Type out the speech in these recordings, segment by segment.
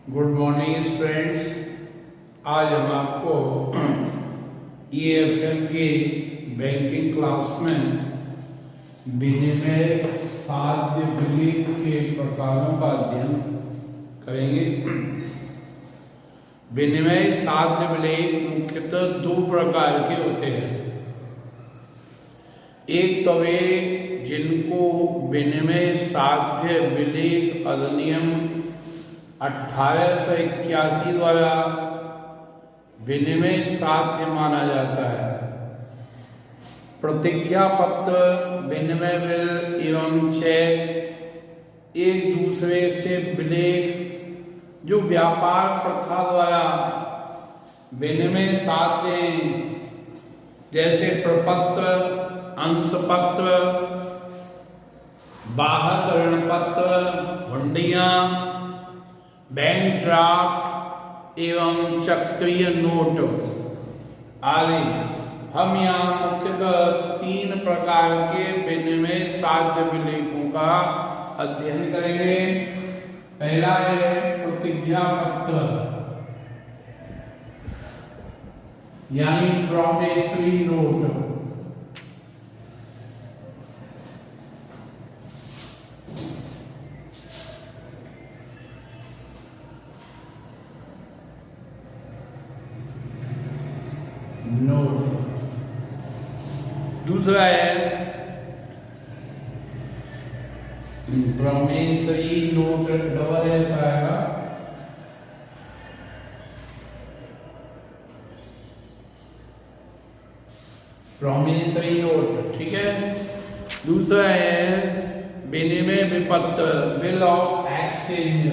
Good morning students. आज हम आपको EFM की बैंकिंग क्लास में विनिमय साध्य विलीन के प्रकारों का अध्ययन करेंगे। विनिमय साध्य विलीन मुख्यतः दो प्रकार के होते हैं। एक तो वे जिनको विनिमय साध्य विलीन अधिनियम 1881 द्वारा विनिमय साध्य माना जाता है। प्रतिज्ञा पत्र, विनिमय बिल एवं चेक एक दूसरे से विलेख जो व्यापार प्रथा द्वारा विनिमय साध्य जैसे प्रपत्र, अंशपत्र, बाहक ऋण पत्र, हुंडियां, बैंक ड्राफ्ट एवं चक्रीय नोट आदि हम यहाँ मुख्यतः 3 प्रकार के विनिमय साध्य विलेखों का अध्ययन करेंगे। पहला है प्रतिज्ञा पत्र यानी प्रॉमिसरी नोट। दूसरा है प्रॉमिसरी नोट, डबल एस आएगा। प्रॉमिसरी नोट, ठीक है। दूसरा है विनिमय विपत्र, बिल ऑफ एक्सचेंज।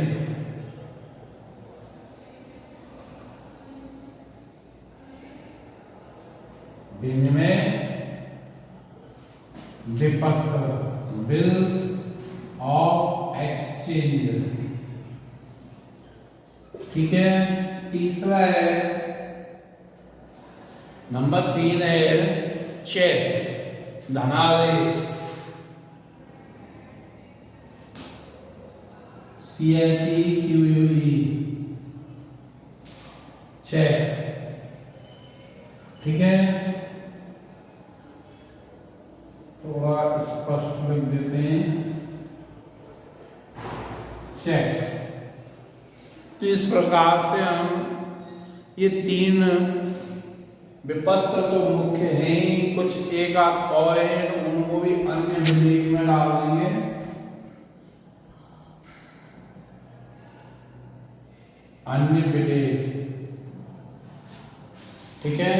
विनिमय विपत्र, बिल्स ऑफ एक्सचेंज, ठीक है। तीसरा है नंबर 3 है चेक, धनादेश, CHEQUE, चेक, ठीक है। थोड़ा स्पष्ट लिख देते हैं, चेक। तो इस प्रकार से हम ये 3 विपत्र तो मुख्य हैं, कुछ एक आध और हैं, उनको भी अन्य विलेख में डाल देंगे। अन्य विलेख, ठीक है।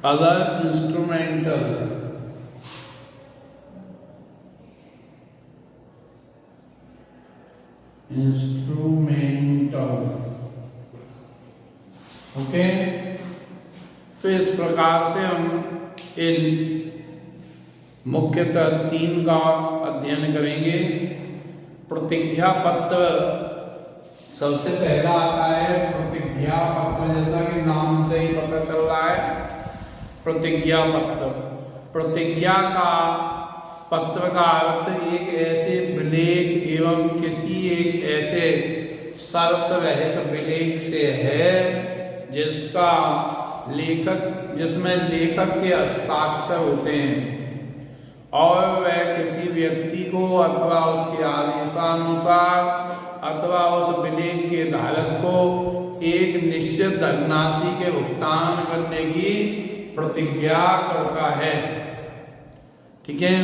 Other instrumental, okay. तो इस प्रकार से हम इन मुख्यतः 3 का अध्ययन करेंगे। प्रतिज्ञा पत्र सबसे पहला आता है। प्रतिज्ञा पत्र जैसा कि नाम से ही पता चल रहा है, प्रतिज्ञा पत्र। प्रतिज्ञा का पत्र का अर्थ एक ऐसे विलेख एवं किसी एक ऐसे शर्त रहित विलेख से है जिसमें लेखक के हस्ताक्षर होते हैं और वह किसी व्यक्ति को अथवा उसके आदेशानुसार अथवा उस विलेख के धारक को एक निश्चित धनराशि के भुगतान करने की प्रतिज्ञा करता है, ठीक है।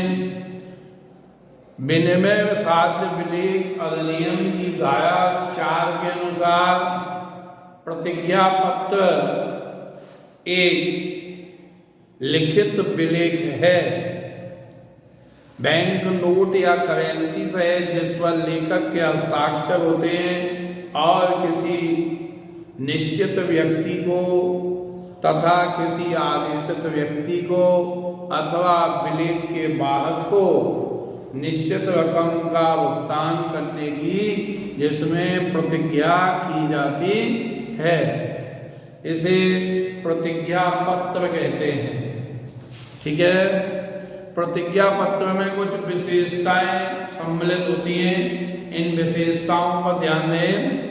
विनिमय साध्य विलेख अधिनियम की धारा 4 के अनुसार प्रतिज्ञा पत्र एक लिखित विलेख है। बैंक नोट या करेंसी से जिस पर लेखक के हस्ताक्षर होते हैं और किसी निश्चित व्यक्ति को तथा किसी आदेशित व्यक्ति को अथवा विलेख के वाहक को निश्चित रकम का भुगतान करने की जिसमें प्रतिज्ञा की जाती है, इसे प्रतिज्ञा पत्र कहते हैं, ठीक है। प्रतिज्ञा पत्र में कुछ विशेषताएं सम्मिलित होती हैं। इन विशेषताओं पर ध्यान दें।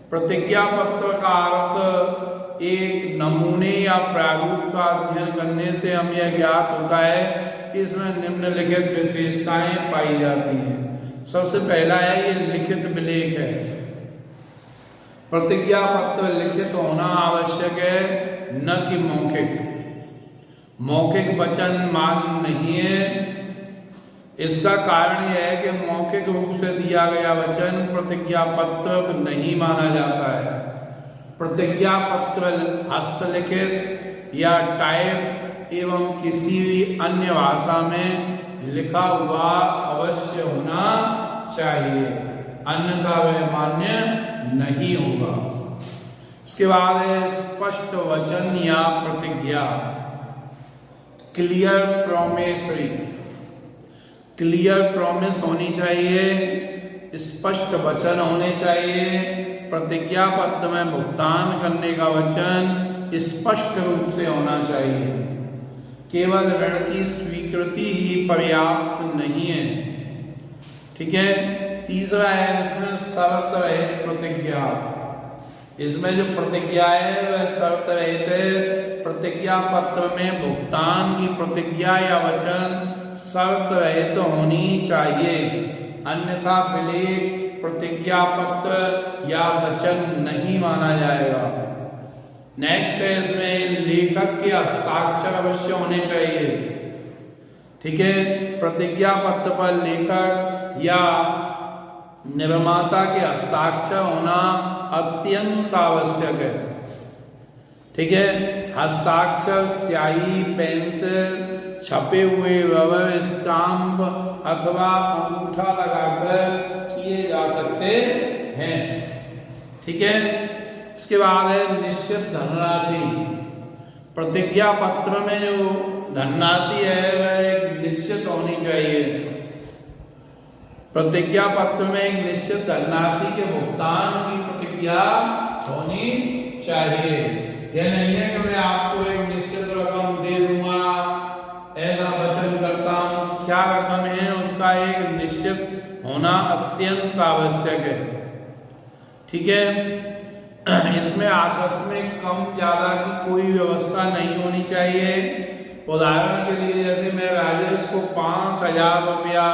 प्रतिज्ञा पत्र का अर्थ एक नमूने या प्रारूप का अध्ययन करने से हम यह ज्ञात होता है कि इसमें निम्नलिखित विशेषताएं पाई जाती हैं। सबसे पहला है ये लिखित विलेख है। प्रतिज्ञा पत्र लिखित होना आवश्यक है, न कि मौखिक। मौखिक वचन मान्य नहीं है। इसका कारण यह है कि मौखिक रूप से दिया गया वचन प्रतिज्ञा पत्र नहीं माना जाता है। प्रतिज्ञा पत्र हस्तलिखित या टाइप एवं किसी भी अन्य भाषा में लिखा हुआ अवश्य होना चाहिए, अन्यथा वह मान्य नहीं होगा। इसके बाद है स्पष्ट वचन या प्रतिज्ञा, क्लियर प्रोमिसरी। क्लियर प्रॉमिस होनी चाहिए, स्पष्ट वचन होने चाहिए। प्रतिज्ञा पत्र में भुगतान करने का वचन स्पष्ट रूप से होना चाहिए। केवल ऋण की स्वीकृति ही पर्याप्त नहीं है। ठीक है। तीसरा है इसमें शर्त रहित प्रतिज्ञा। इसमें जो प्रतिज्ञा है वह शर्त रहित है। प्रतिज्ञा पत्र में भुगतान की प्रतिज्ञा या वचन शर्त रहित होनी चाहिए, अन्यथा विलेख प्रतिज्ञा पत्र या वचन नहीं माना जाएगा। नेक्स्ट है इसमें लेखक के हस्ताक्षर अवश्य होने चाहिए। ठीक है। प्रतिज्ञा पत्र पर लेखक या निर्माता के हस्ताक्षर होना अत्यंत आवश्यक है। ठीक है। हस्ताक्षर स्याही, पेंसिल, छपे हुए रबर स्टाम्प अथवा अंगूठा लगाकर किए जा सकते हैं। ठीक है। इसके बाद है निश्चित धनराशि। प्रतिज्ञा पत्र में जो धनराशि है वह एक निश्चित होनी चाहिए। प्रतिज्ञा पत्र में एक निश्चित धनराशि के भुगतान की प्रतिज्ञा होनी चाहिए। यह नहीं है कि मैं आपको एक निश्चित रकम दे दूंगा, ऐसा वचन करता हूं। क्या रकम है उसका एक निश्चित होना अत्यंत आवश्यक है। ठीक है। इसमें आकस्मिक कम ज्यादा की कोई व्यवस्था नहीं होनी चाहिए। उदाहरण के लिए जैसे मैं राजेश को 5,000 रुपया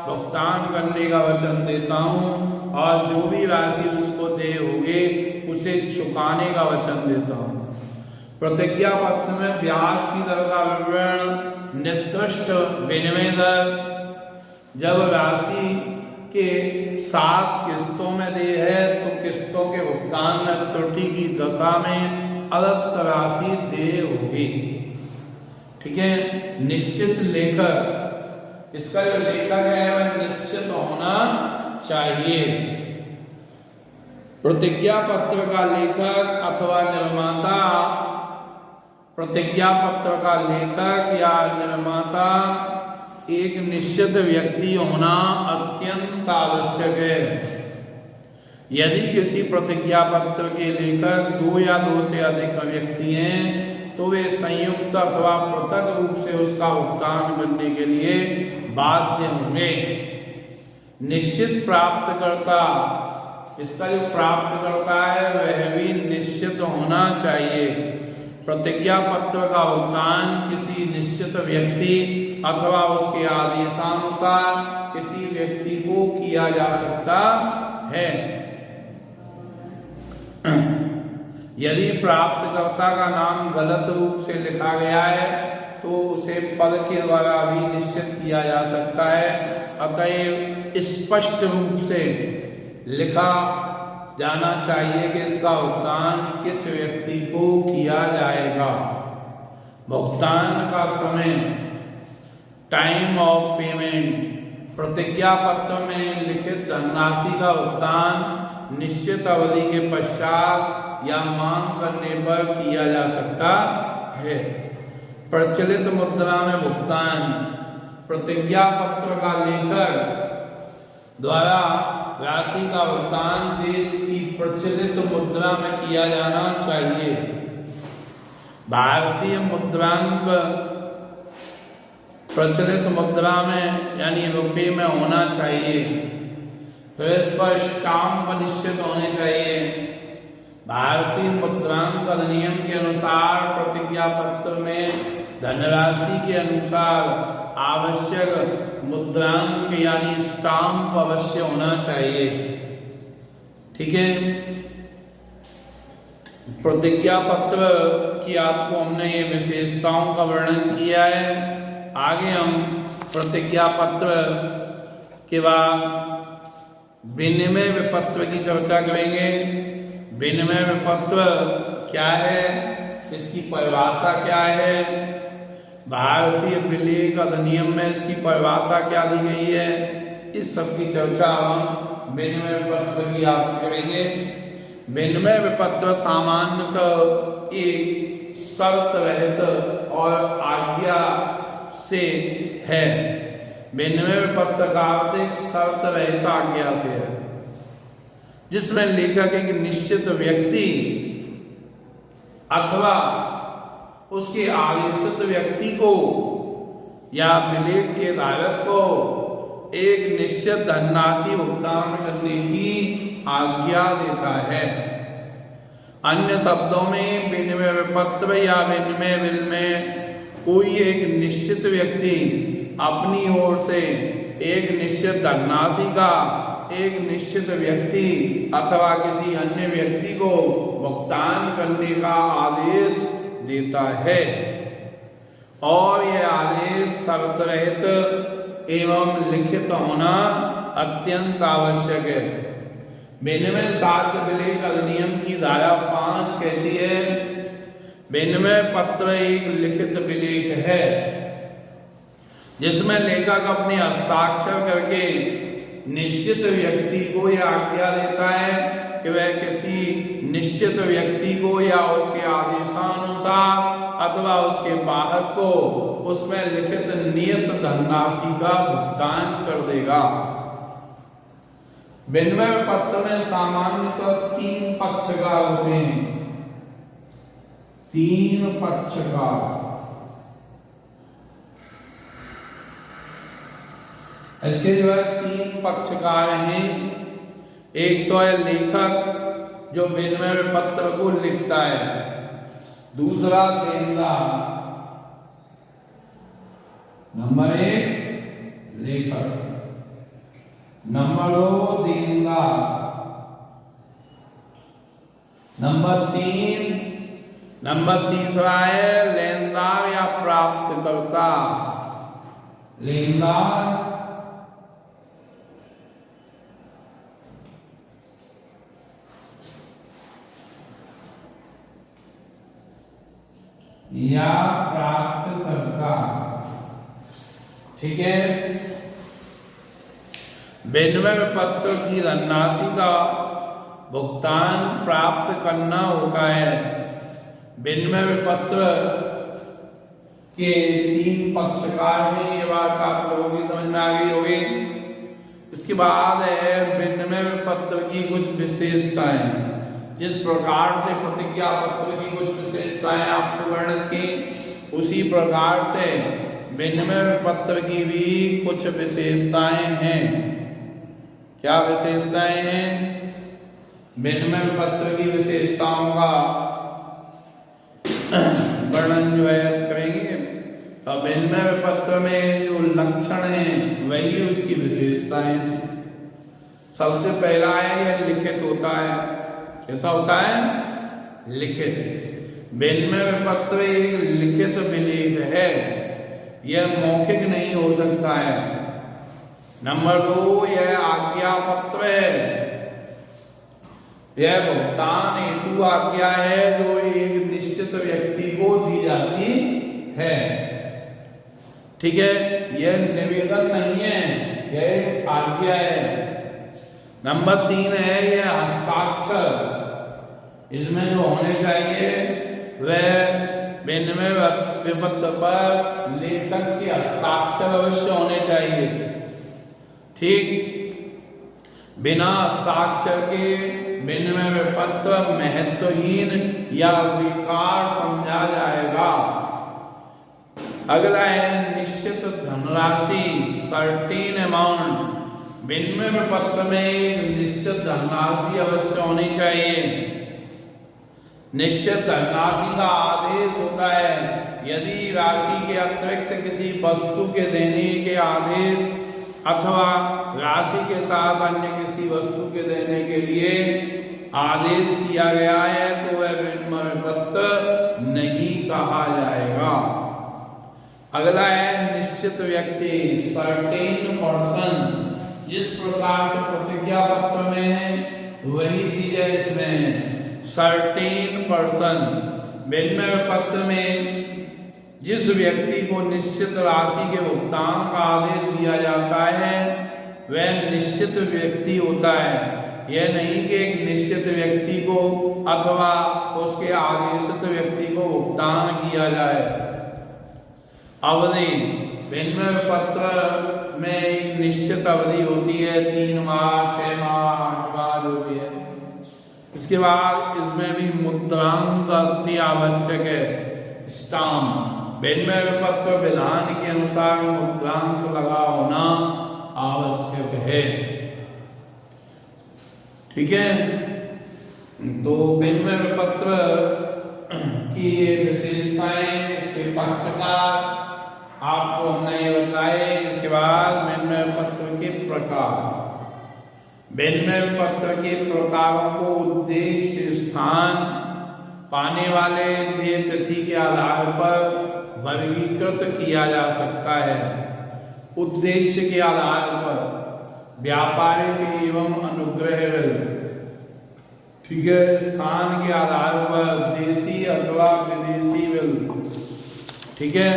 भुगतान करने का वचन देता हूं और जो भी राशि उसको दे होगी उसे चुकाने का वचन देता हूं। प्रतिज्ञा पत्र में ब्याज की दर का विवरण, निर्दिष्ट विनिमय दर, जब राशि के 7 किस्तों में दे है तो किस्तों के भुगतान में त्रुटि की दशा में अलग राशि दे होगी। ठीक है। निश्चित लेखक, इसका जो लेखक है वह निश्चित होना चाहिए। प्रतिज्ञा पत्र का लेखक अथवा निर्माता, प्रतिज्ञा पत्र का लेखक या निर्माता एक निश्चित व्यक्ति होना अत्यंत आवश्यक है। यदि किसी प्रतिज्ञा पत्र के लेखक 2 या 2 से अधिक व्यक्ति हैं तो वे संयुक्त अथवा पृथक रूप से उसका भुगतान करने के लिए बाध्य होंगे। निश्चित प्राप्तकर्ता, इसका जो प्राप्तकर्ता है वह भी निश्चित होना चाहिए। प्रतिज्ञा पत्र का भुगतान किसी निश्चित व्यक्ति अथवा उसके आदेशानुसार किसी व्यक्ति को किया जा सकता है। यदि प्राप्तकर्ता का नाम गलत रूप से लिखा गया है तो उसे पद के द्वारा भी निश्चित किया जा सकता है। अतएव स्पष्ट रूप से लिखा जाना चाहिए कि इसका भुगतान किस व्यक्ति को किया जाएगा। भुगतान का समय, टाइम ऑफ पेमेंट, प्रतिज्ञा पत्र में लिखित धनराशि का भुगतान निश्चित अवधि के पश्चात या मांग करने पर किया जा सकता है। प्रचलित मुद्रा में भुगतान, प्रतिज्ञा पत्र का लेखक द्वारा राशि का भुगतान देश की प्रचलित मुद्रा में किया जाना चाहिए। भारतीय मुद्रांक प्रचलित मुद्रा में यानी रुपये में होना चाहिए। तो इस पर स्टाम्प निश्चित होने चाहिए। भारतीय मुद्रांक अधिनियम के अनुसार प्रतिज्ञा पत्र में धनराशि के अनुसार आवश्यक मुद्रांक यानी स्टाम्प अवश्य होना चाहिए। ठीक है, प्रतिज्ञा पत्र की आपको हमने ये विशेषताओं का वर्णन किया है। आगे हम प्रतिज्ञा पत्र के बाद विनिमय विपत्र की चर्चा करेंगे। विनिमय विपत्र क्या है, इसकी परिभाषा क्या है, भारतीय विलेख अधिनियम में इसकी परिभाषा क्या दी गई है, इस सब की चर्चा हम विनिमय विपत्र की आपसे करेंगे। विनिमय विपत्र सामान्यतः एक शर्त रहित और आज्ञा से है। विनिमय विपत्र का अर्थ एक शर्त रहित आज्ञा से है, जिसमें लेखक एक निश्चित व्यक्ति अथवा उसके आदेशित व्यक्ति को या विलेख के धारक को एक निश्चित धनराशि भुगतान करने की आज्ञा देता है। अन्य शब्दों में विनिमय विपत्र या विनिमय बिल में कोई एक निश्चित व्यक्ति अपनी ओर से एक निश्चित धनराशि का एक निश्चित व्यक्ति अथवा किसी अन्य व्यक्ति को भुगतान करने का आदेश देता है, और यह आदेश शर्त रहित एवं लिखित होना अत्यंत आवश्यक है। विनिमय साध्य विलेख अधिनियम की धारा 5 कहती है, विनिमय पत्र एक लिखित विलेख है जिसमें लेखक अपने हस्ताक्षर करके निश्चित व्यक्ति को यह आज्ञा देता है कि वह किसी निश्चित व्यक्ति को या उसके आदेशानुसार अथवा उसके बाहर को उसमें लिखित नियत धनराशि का भुगतान कर देगा। विनिमय पत्र में सामान्यतः 3 पक्षकार होते हैं। 3 पक्षकार, इसके जो है 3 पक्षकार हैं। एक तो है लेखक जो विनिमय पत्र को लिखता है, दूसरा देनदार, नंबर 1 लेखक, नंबर 2 देनदार, नंबर तीसरा है लेनदार या प्राप्तकर्ता। लेनदार या प्राप्तकर्ता। ठीक है, विनिमय पत्र की धनराशि का भुगतान प्राप्त करना होता है। विनिमय पत्र के 3 पक्षकार हैं, ये बात आप लोगों की समझ में आ गई होगी। इसके बाद है विनिमय पत्र की कुछ विशेषताएं। जिस प्रकार से प्रतिज्ञा पत्र की कुछ विशेषताएं आपको वर्णित की, उसी प्रकार से विनिमय पत्र की भी कुछ विशेषताएं हैं। क्या विशेषताएं हैं? विनिमय पत्र की विशेषताओं का वर्णन जो है करेंगे। तो विनिमय पत्र में जो लक्षण हैं वही उसकी विशेषताएं हैं। सबसे पहला है यह लिखित होता है। कैसा होता है? लिखित। विनिमय पत्र एक लिखित विलेख है, यह मौखिक नहीं हो सकता है। नंबर 2, यह आज्ञा पत्र है, यह भुगतान हेतु आज्ञा है जो एक निश्चित व्यक्ति को दी जाती है। ठीक है, यह निवेदन नहीं है, यह आज्ञा है। नंबर 3 है यह हस्ताक्षर, इसमें जो होने चाहिए वह विनिमय पत्र पर लेखक के हस्ताक्षर अवश्य होने चाहिए। ठीक, बिना हस्ताक्षर के विनिमय पत्र महत्वहीन या बेकार समझा जाएगा। अगला है निश्चित धनराशि, सर्टेन अमाउंट। विनिमय पत्र में एक निश्चित धनराशि अवश्य होनी चाहिए। निश्चित धनराशि का आदेश होता है। यदि राशि के अतिरिक्त किसी वस्तु के देने के आदेश अथवा राशि के साथ अन्य किसी वस्तु के देने के लिए आदेश किया गया है तो वह विनिमय पत्र नहीं कहा जाएगा। अगला है निश्चित व्यक्ति, सर्टेन पर्सन। जिस प्रकार से प्रतिज्ञा पत्र में है वही चीज है इसमें, सर्टेन पर्सन। विनिमय पत्र में जिस व्यक्ति को निश्चित राशि के भुगतान का आदेश दिया जाता है वह निश्चित व्यक्ति होता है। यह नहीं कि एक निश्चित व्यक्ति को अथवा उसके आदेशित व्यक्ति को भुगतान किया जाए। अवधि, विनिमय पत्र में एक निश्चित अवधि होती है, 3 माह, 6 माह, 8 माह जो भी है। इसके बाद इसमें भी मुद्रांक अति आवश्यक है, स्टाम्प। विनिमय पत्र विधान के अनुसार मुद्रांक लगा होना आवश्यक है। ठीक है, तो विनिमय पत्र की ये विशेषताएं, इसके पक्षकार आपको हमने बताए। इसके बाद विनिमय पत्र के प्रकार। विनिमय पत्र के प्रकारों को उद्देश्य, स्थान, पाने वाले देय तिथि के आधार पर वर्गीकृत किया जा सकता है। उद्देश्य के आधार पर व्यापारिक एवं अनुग्रह बिल, ठीक है। स्थान के आधार पर देशी अथवा विदेशी बिल, ठीक है।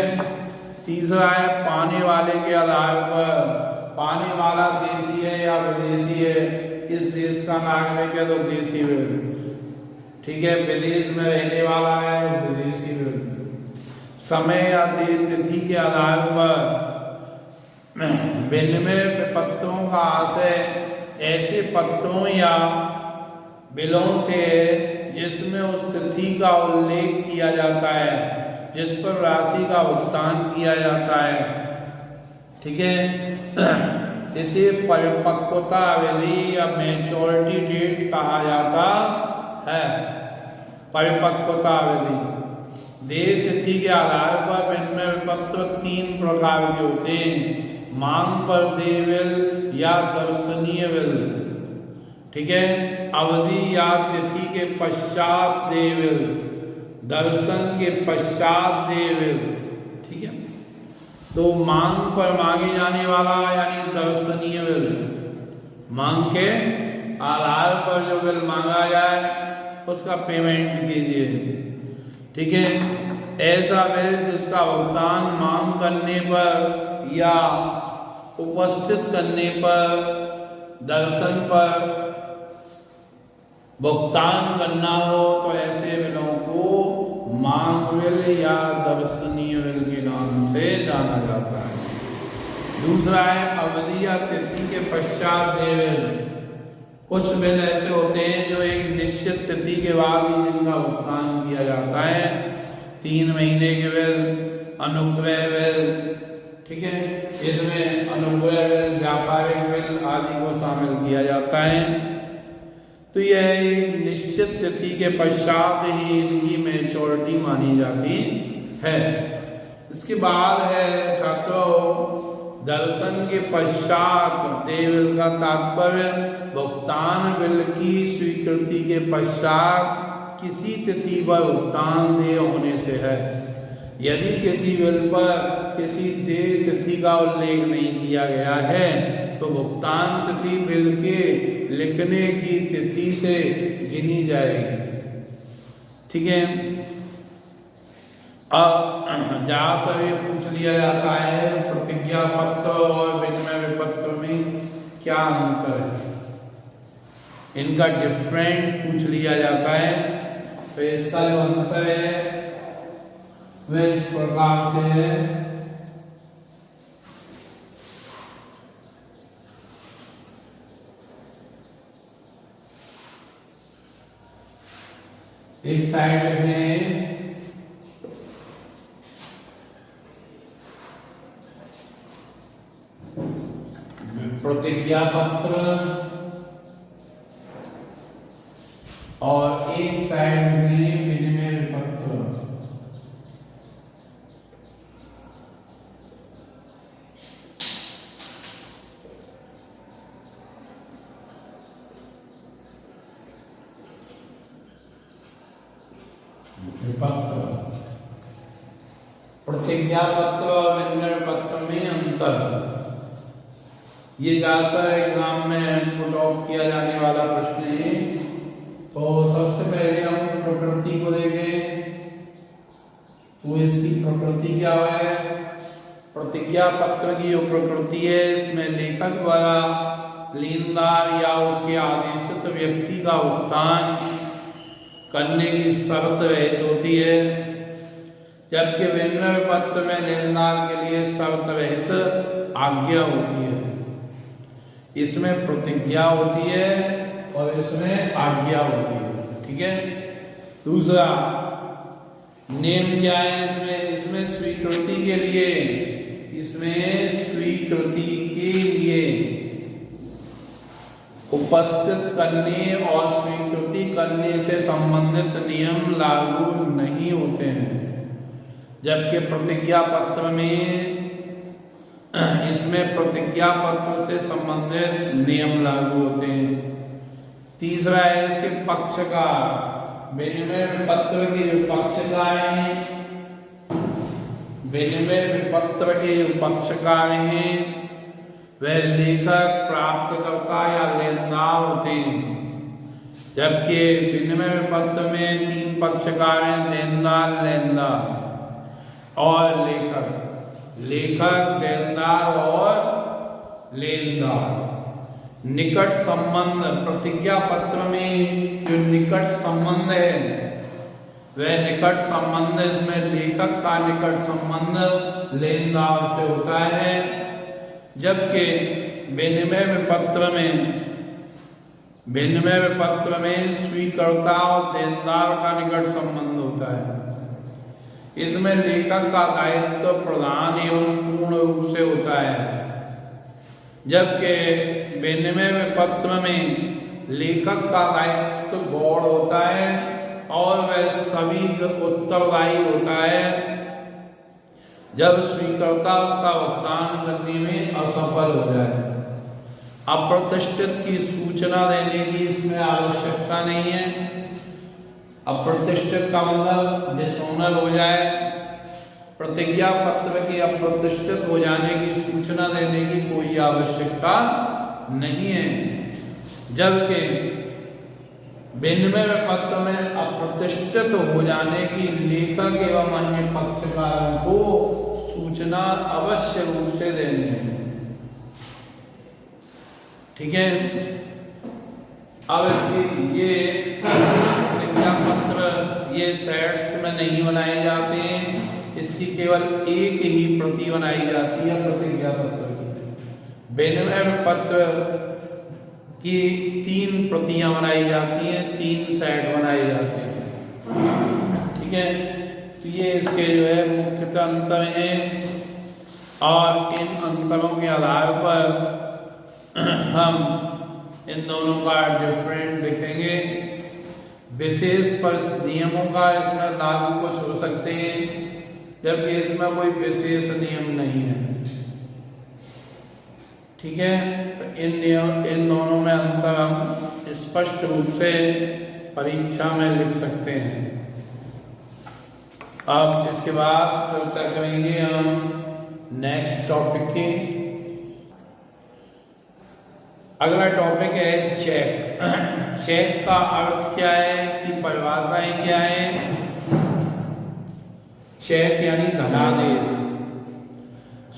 तीसरा है पाने वाले के आधार पर, पाने वाला देशी है या विदेशी है, इस देश का नागरिक है तो देशी बिल, ठीक है। विदेश में रहने वाला है तो विदेशी बिल। समय या देय तिथि के आधार पर विनिमय पत्रों का आशय ऐसे पत्रों या बिलों से जिसमें उस तिथि का उल्लेख किया जाता है जिस पर राशि का भुगतान किया जाता है, ठीक है। इसे परिपक्वता अवधि या मैच्योरिटी डेट कहा जाता है। परिपक्वता अवधि, देय तिथि के आधार पर विनिमय पत्र 3 प्रकार के होते हैं, मांग पर देय बिल या दर्शनीय बिल, ठीक है। अवधि या तिथि के पश्चात देय बिल, दर्शन के पश्चात देय बिल, ठीक है। तो मांग पर मांगे जाने वाला यानी दर्शनीय बिल, मांग के आधार पर जो बिल मांगा जाए उसका पेमेंट कीजिए, ठीक है। ऐसा बिल जिसका भुगतान मांग करने पर या उपस्थित करने पर, दर्शन पर भुगतान करना हो तो ऐसे बिलों को मांग बिल या दर्शनीय बिल के नाम से जाना जाता है। दूसरा है अवधि या तिथि के पश्चात देय बिल। कुछ बिल ऐसे होते हैं जो एक निश्चित तिथि के बाद ही जिनका भुगतान किया जाता है। 3 महीने के बिल, अनुग्रह बिल, ठीक है। इसमें अनुग्रह बिल, व्यापारिक बिल आदि को शामिल किया जाता है। तो यह एक निश्चित तिथि के पश्चात ही इनकी मैच्योरिटी मानी जाती है। इसके बाद है छात्रों दर्शन के पश्चात देय बिल का तात्पर्य भुगतान बिल की स्वीकृति के पश्चात किसी तिथि पर भुगतान देय होने से है। यदि किसी बिल पर किसी देय तिथि का उल्लेख नहीं किया गया है तो भुगतान तिथि बिल के लिखने की तिथि से गिनी जाएगी, ठीक है। अब ज्यादातर ये पूछ लिया जाता है प्रतिज्ञा पत्र और विनिमय पत्र में क्या अंतर है, इनका डिफरेंट पूछ लिया जाता है। तो इसका जो अंतर है वह इस प्रकार से है। एक साइड में प्रतिज्ञा प्रतिज्ञा पत्र और एक साइड में विनिमय पत्र। प्रतिज्ञा पत्र और विनिमय पत्र में अंतर, ये ज्यादातर एग्जाम में पुट ऑफ किया जाने वाला प्रश्न है। तो सबसे पहले हम प्रकृति को देखें, तो इसकी प्रकृति क्या है। प्रतिज्ञा पत्र की जो प्रकृति है, इसमें लेखक द्वारा लेनदार या उसके आदेशित व्यक्ति का भुगतान करने की शर्त रहित होती है, जबकि विनिमय पत्र में लेनदार के लिए शर्त रहित आज्ञा होती है। इसमें प्रतिज्ञा होती है और इसमें आज्ञा होती है। ठीक है। दूसरा नियम क्या है इसमें स्वीकृति के लिए, इसमें स्वीकृति के लिए उपस्थित करने और स्वीकृति करने से संबंधित नियम लागू नहीं होते हैं, जबकि प्रतिज्ञा पत्र में इसमें प्रतिज्ञा पत्र से संबंधित नियम लागू होते हैं। तीसरा है इसके पक्षकार। विनिमय पत्र के जो पक्षकार हैं, विनिमय पत्र के जो पक्षकार हैं वह लेखक, प्राप्तकर्ता या लेनदार होते हैं, जबकि विनिमय पत्र में 3 पक्षकार हैं, देनदार, लेनदार और लेखक। लेखक, देनदार और लेनदार। निकट संबंध, प्रतिज्ञा पत्र में जो निकट संबंध है वह निकट संबंध, इसमें लेखक का निकट संबंध लेनदार से होता है, जबकि विनिमय पत्र में स्वीकर्ता और देनदार का निकट संबंध होता है। इसमें लेखक का दायित्व प्रधान एवं पूर्ण रूप से होता है, जबकि विनिमय पत्र में लेखक का दायित्व गौण होता है और वह सभी उत्तरदायी होता है जब स्वीकर्ता उसका भुगतान करने में असफल हो जाए। अप्रतिष्ठित की सूचना देने की इसमें आवश्यकता नहीं है। अप्रतिष्ठित का मतलब डिसऑनर हो जाए, प्रतिज्ञा पत्र के अप्रतिष्ठित हो जाने की सूचना देने की कोई आवश्यकता नहीं है, जबकि विनिमय पत्र में अप्रतिष्ठित हो जाने की लेखक एवं अन्य पक्षकारों को सूचना अवश्य रूप से देनी है। ठीक है। अब ये प्रतिज्ञा पत्र ये सेट्स में नहीं बनाए जाते हैं, इसकी केवल एक ही प्रति बनाई जाती है प्रतिज्ञा पत्र की। विनिमय पत्र की 3 प्रतियां बनाई जाती हैं, 3 सेट बनाए जाते हैं। ठीक है। तो ये इसके जो है मुख्यतः अंतर हैं और इन अंतरों के आधार पर हम इन दोनों का डिफरेंट देखेंगे। विशेष नियमों का इसमें लागू कुछ हो सकते हैं, जबकि इसमें कोई विशेष नियम नहीं है। ठीक है। तो इन दोनों में अंतर हम स्पष्ट रूप से परीक्षा में लिख सकते हैं। अब इसके बाद चर्चा करेंगे हम नेक्स्ट टॉपिक की। अगला टॉपिक है चेक। चेक का अर्थ क्या है, इसकी परिभाषाएं क्या है। चेक यानी धनादेश।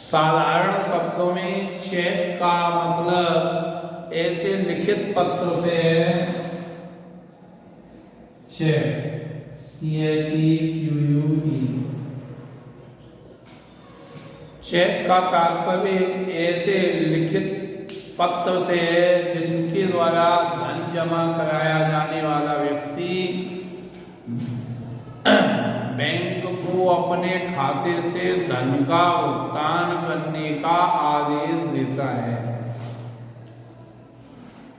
साधारण शब्दों में चेक का मतलब ऐसे लिखित पत्र से है, चेक CHEQUE। चेक का तात्पर्य ऐसे लिखित पत्र से है जिनके द्वारा धन जमा कराया जाने वाला व्यक्ति बैंक को अपने खाते से धन का भुगतान करने का आदेश देता है।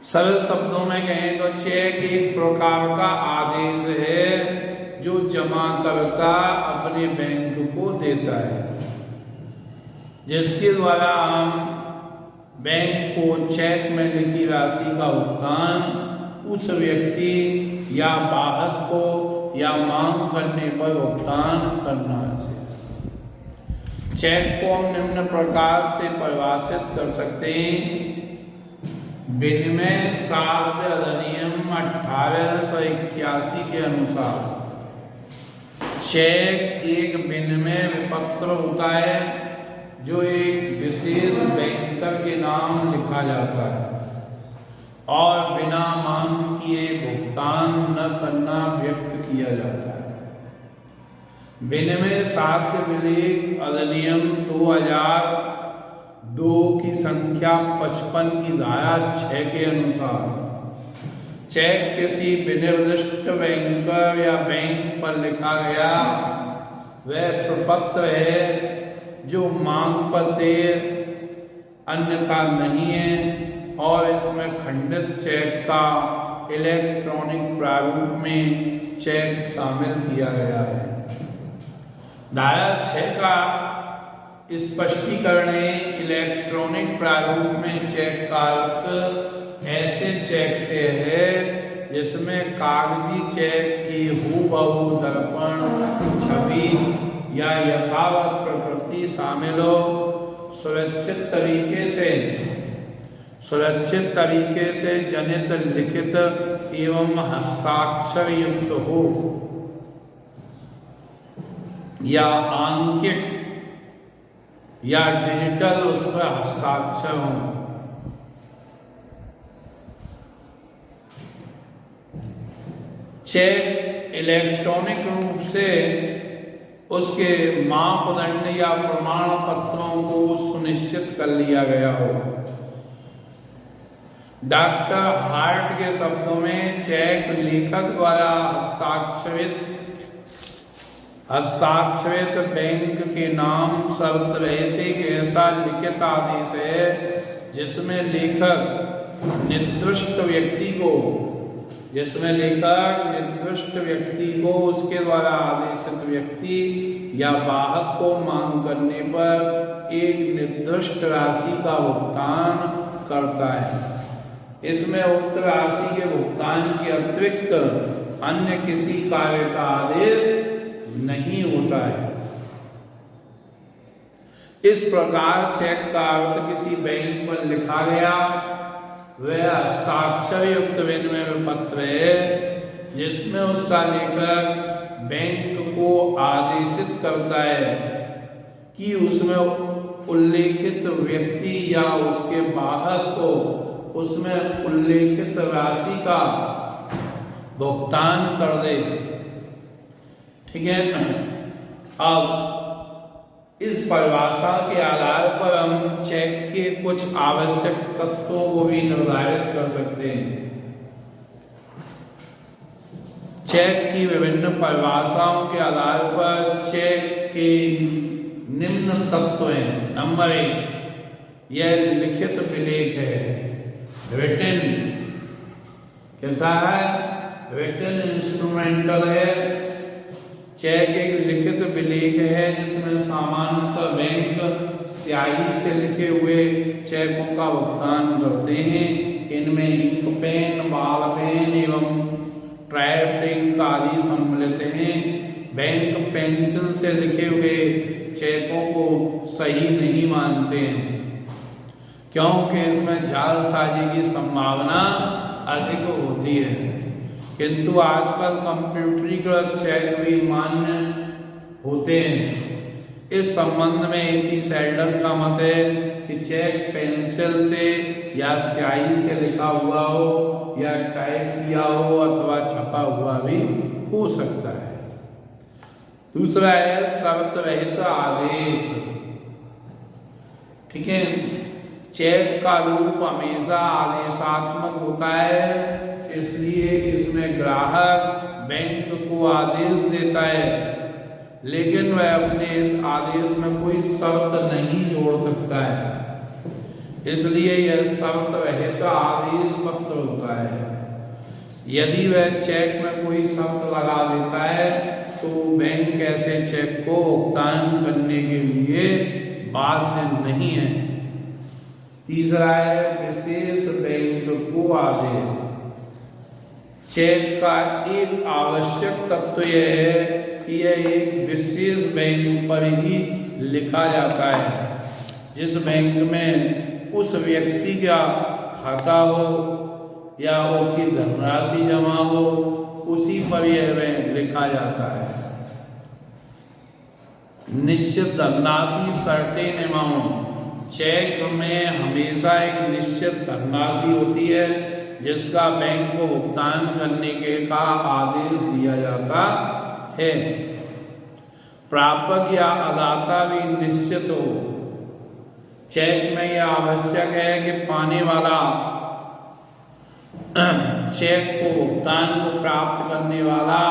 सरल शब्दों में कहें तो चेक एक प्रकार का आदेश है जो जमाकर्ता अपने बैंक को देता है, जिसके द्वारा हम बैंक को चेक में लिखी राशि का भुगतान उस व्यक्ति या वाहक को या मांग करने पर भुगतान करना है। चेक को हम निम्न प्रकार से परिभाषित कर सकते हैं। विनिमय साध्य अधिनियम 1881 के अनुसार चेक एक विनिमय पत्र होता है जो एक विशेष बैंकर के नाम लिखा जाता है और बिना मांग किए भुगतान न करना व्यक्त किया जाता है। विनिमय साध्य विलेख अधिनियम 2002 की संख्या 55 की धारा 6 के अनुसार चेक किसी विनिर्दिष्ट बैंकर या बैंक पर लिखा गया वह प्रपत्र है जो मांग पर देय अन्यथा नहीं है और इसमें खंडित चेक का इलेक्ट्रॉनिक प्रारूप में चेक शामिल किया गया है। धारा 6 का स्पष्टीकरण है इलेक्ट्रॉनिक प्रारूप में चेक का अर्थ ऐसे चेक से है जिसमें कागजी चेक की हूबहू दर्पण छवि या यथावत प्रकृति शामिल हो, सुरक्षित तरीके से जनित लिखित एवं हस्ताक्षर युक्त हो या आंकिक या डिजिटल उस पर हस्ताक्षर हो। चेक इलेक्ट्रॉनिक रूप से उसके मापदंड या प्रमाण पत्रों को सुनिश्चित कर लिया गया हो। डॉक्टर हार्ट के शब्दों में चेक लेखक द्वारा हस्ताक्षरित बैंक के नाम शर्त रहित एक ऐसा लिखित आदेश है जिसमें लेखक निर्दिष्ट व्यक्ति को उसके द्वारा आदेशित व्यक्ति या वाहक को मांग करने पर एक निर्दिष्ट राशि का भुगतान करता है। इसमें उक्त राशि के भुगतान के अतिरिक्त अन्य किसी कार्य का आदेश नहीं होता है। इस प्रकार चेक का अर्थ किसी बैंक पर लिखा गया वह हस्ताक्षर युक्त विनिमय पत्र है जिसमें उसका लेखक बैंक को आदेशित करता है कि उसमें उल्लेखित व्यक्ति या उसके वाहक को उसमें उल्लेखित राशि का भुगतान कर दे। ठीक है। अब इस परिभाषा के आधार पर हम चेक के कुछ आवश्यक तत्वों को भी निर्धारित कर सकते हैं। चेक की विभिन्न परिभाषाओं के आधार पर चेक के निम्न तत्व हैं। नंबर 1, यह लिखित विलेख है, रिटन। कैसा है? रिटन इंस्ट्रूमेंटल है। चेक एक लिखित विलेख है जिसमें सामान्यतः बैंक स्याही से लिखे हुए चेकों का भुगतान करते हैं। इनमें इंक पेन, बॉल पेन एवं टाइपिंग आदि सम्मिलित हैं। बैंक पेंसिल से लिखे हुए चेकों को सही नहीं मानते हैं क्योंकि इसमें जालसाजी की संभावना अधिक होती है, किंतु आजकल कंप्यूटरीकृत चेक भी मान्य होते हैं। इस संबंध में एपी सेल्डन का मत है कि चेक पेंसिल से या स्याही से लिखा हुआ हो या टाइप किया हो अथवा छपा हुआ भी हो सकता है। दूसरा है शर्त रहित आदेश। ठीक है। चेक का रूप हमेशा आदेशात्मक होता है, इसलिए इसमें ग्राहक बैंक को आदेश देता है, लेकिन वह अपने इस आदेश में कोई शर्त नहीं जोड़ सकता है। इसलिए यह शर्त रहित आदेश पत्र होता है। यदि वह चेक में कोई शर्त लगा देता है तो बैंक ऐसे चेक को भुगतान करने के लिए बाध्य नहीं है। तीसरा है विशेष बैंक को आदेश। चेक का एक आवश्यक तत्व यह है कि यह एक विशेष बैंक पर ही लिखा जाता है। जिस बैंक में उस व्यक्ति का खाता हो या उसकी धनराशि जमा हो, उसी पर यह बैंक लिखा जाता है। निश्चित धनराशि सर्टेन अमाउंट। चेक में हमेशा एक निश्चित धनराशि होती है जिसका बैंक को भुगतान करने के का आदेश दिया जाता है। प्रापक या अदाता भी निश्चित हो। चेक में यह आवश्यक है कि पाने वाला चेक को भुगतान को प्राप्त करने वाला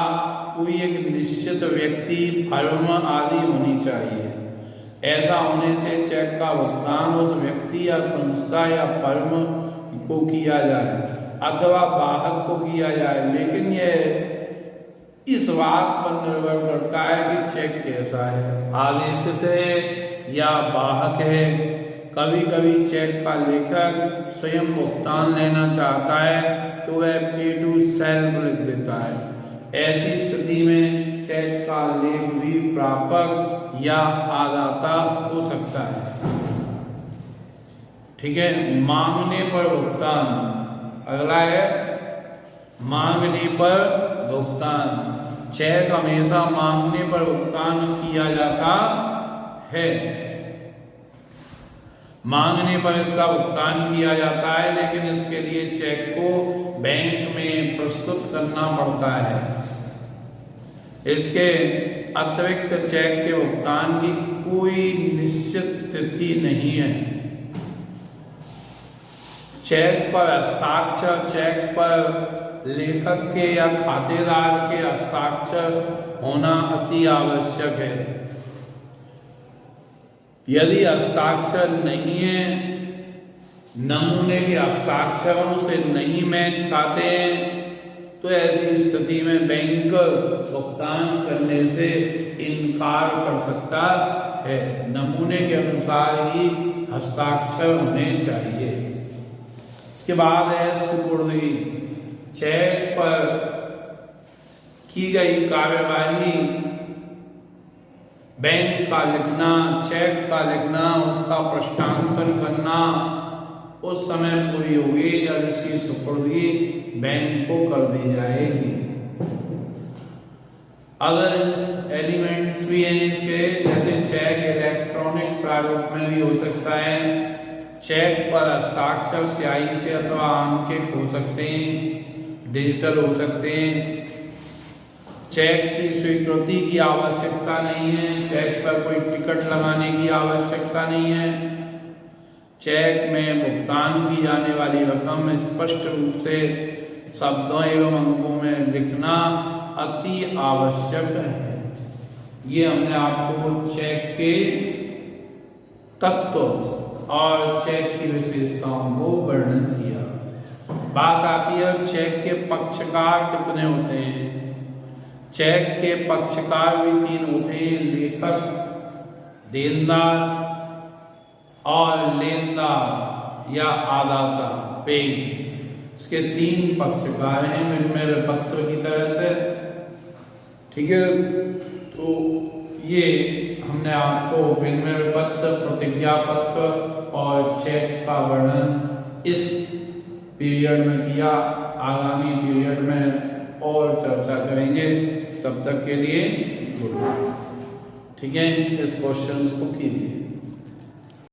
कोई एक निश्चित व्यक्ति, फर्म आदि होनी चाहिए। ऐसा होने से चेक का भुगतान उस व्यक्ति या संस्था या फर्म को किया जाए अथवा वाहक को किया जाए, लेकिन यह इस बात पर निर्भर करता है कि चेक कैसा है, आदेशित है या वाहक है। कभी कभी चेक का लेखक स्वयं भुगतान लेना चाहता है तो वह पे टू सेल्फ लिख देता है। ऐसी स्थिति में चेक का लेख भी प्रापक या आदाता हो सकता है। ठीक है। मांगने पर भुगतान। अगला है मांगने पर भुगतान। चेक हमेशा मांगने पर भुगतान किया जाता है। मांगने पर इसका भुगतान किया जाता है, लेकिन इसके लिए चेक को बैंक में प्रस्तुत करना पड़ता है। इसके अतिरिक्त चेक के भुगतान की कोई निश्चित तिथि नहीं है। चेक पर हस्ताक्षर। चेक पर लेखक के या खातेदार के हस्ताक्षर होना अति आवश्यक है। यदि हस्ताक्षर नहीं है, नमूने के हस्ताक्षरों से नहीं मैच खाते हैं, तो ऐसी स्थिति में बैंक भुगतान करने से इनकार कर सकता है। नमूने के अनुसार ही हस्ताक्षर होने चाहिए। इसके बाद है सुपुर्दगी। चेक पर की गई कार्यवाही बैंक का लिखना, चेक का लिखना, उसका प्रश्नांकन करना उस समय पूरी होगी जब इसकी सुपुर्दगी बैंक को कर दी जाएगी। अदर एलिमेंट्स भी हैं इसके, जैसे चेक इलेक्ट्रॉनिक प्रारूप में भी हो सकता है। चेक पर हस्ताक्षर स्याही से अथवा अंकित हो सकते हैं, डिजिटल हो सकते हैं। चेक की स्वीकृति की आवश्यकता नहीं है। चेक पर कोई टिकट लगाने की आवश्यकता नहीं है। चेक में भुगतान की जाने वाली रकम स्पष्ट रूप से शब्दों एवं अंकों में लिखना अति आवश्यक है। ये हमने आपको चेक के तत्व और चेक की विशेषताओं को वर्णन किया। बात आती है चेक के पक्षकार कितने होते हैं। चेक के पक्षकार भी 3 होते हैं, लेखक, देनदार और लेनदार या आदाता, पेड। इसके 3 पक्षकार हैं विनिमय पत्र की तरह से। ठीक है। तो ये हमने आपको विनिमय पत्र, प्रतिज्ञा पत्र और चेक का वर्णन इस पीरियड में किया। आगामी पीरियड में और चर्चा करेंगे। तब तक के लिए गुड। ठीक है। इस क्वेश्चन को कीजिए।